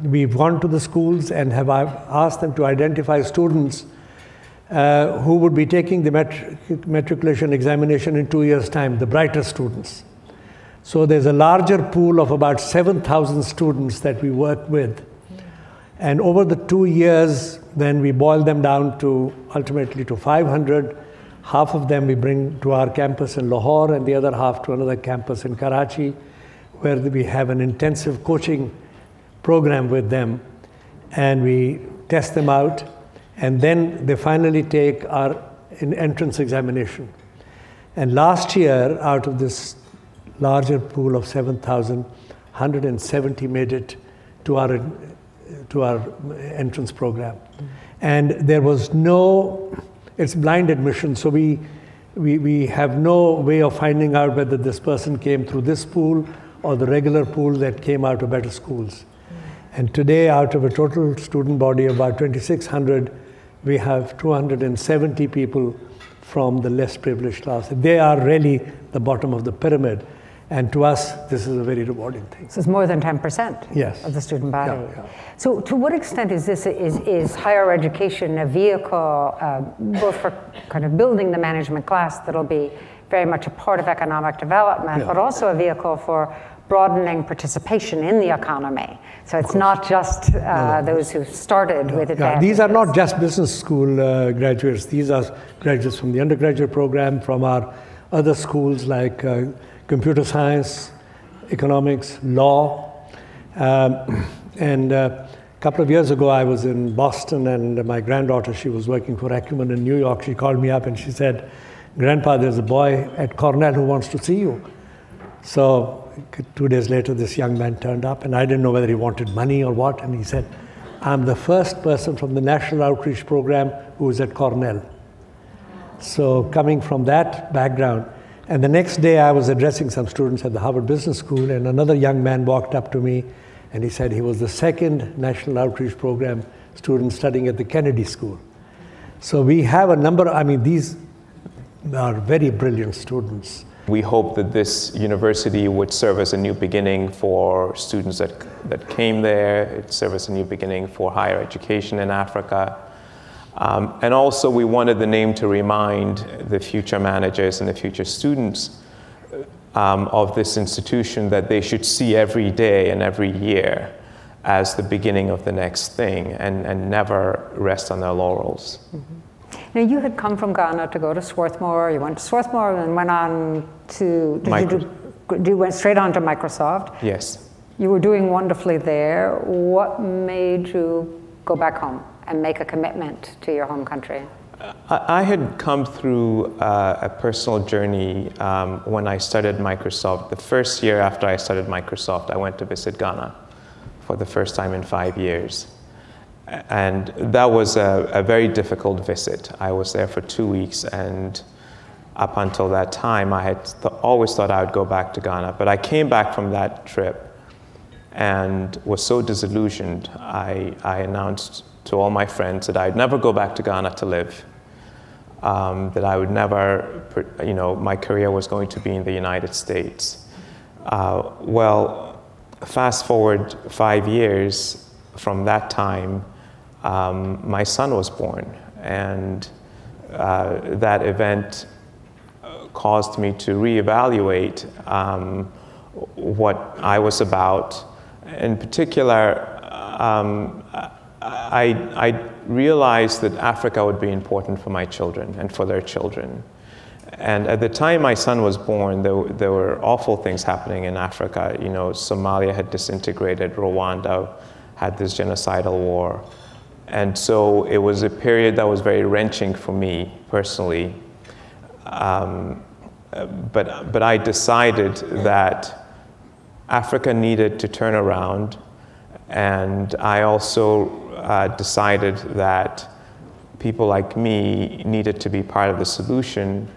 we've gone to the schools and have asked them to identify students who would be taking the matriculation examination in 2 years' time, the brightest students. So there's a larger pool of about 7,000 students that we work with. And over the 2 years, then we boil them down to ultimately to 500. Half of them we bring to our campus in Lahore and the other half to another campus in Karachi, where we have an intensive coaching program with them. And we test them out. And then they finally take our entrance examination. And last year, out of this larger pool of 7,000, 170 made it to our entrance program. And there was no, it's blind admission, so we have no way of finding out whether this person came through this pool or the regular pool that came out of better schools. And today, out of a total student body of about 2,600, we have 270 people from the less privileged class. They are really the bottom of the pyramid. And to us, this is a very rewarding thing. So it's more than 10% yes. of the student body. Yeah. So to what extent is this, is higher education a vehicle both for kind of building the management class that'll be very much a part of economic development, but also a vehicle for broadening participation in the economy? So it's not just those who started with advantages. These are not just business school graduates. These are graduates from the undergraduate program, from our other schools like computer science, economics, law. And a couple of years ago, I was in Boston, and my granddaughter, she was working for Acumen in New York. She called me up and she said, "Grandpa, there's a boy at Cornell who wants to see you." So 2 days later, this young man turned up, and I didn't know whether he wanted money or what. And he said, "I'm the first person from the National Outreach Program who is at Cornell." So coming from that background, and the next day I was addressing some students at the Harvard Business School, and another young man walked up to me, and he said he was the second National Outreach Program student studying at the Kennedy School. So we have a number, I mean, these are very brilliant students. We hope that this university would serve as a new beginning for students that came there. It serve as a new beginning for higher education in Africa. And also we wanted the name to remind the future managers and the future students of this institution that they should see every day and every year as the beginning of the next thing, and never rest on their laurels. Mm-hmm. Now, you had come from Ghana to go to Swarthmore. You went to Swarthmore and went on to, you went straight on to Microsoft. Yes. You were doing wonderfully there. What made you go back home and make a commitment to your home country? I had come through a personal journey when I started Microsoft. The first year after I started Microsoft, I went to visit Ghana for the first time in 5 years. And that was a very difficult visit. I was there for 2 weeks, and up until that time, I had always thought I would go back to Ghana. But I came back from that trip and was so disillusioned, I announced to all my friends that I'd never go back to Ghana to live, that I would never, my career was going to be in the United States. Well, fast forward 5 years from that time, my son was born, and that event caused me to reevaluate what I was about. In particular, I realized that Africa would be important for my children and for their children. And at the time my son was born, there were awful things happening in Africa. You know, Somalia had disintegrated, Rwanda had this genocidal war. And so it was a period that was very wrenching for me personally. But I decided that Africa needed to turn around, and I also decided that people like me needed to be part of the solution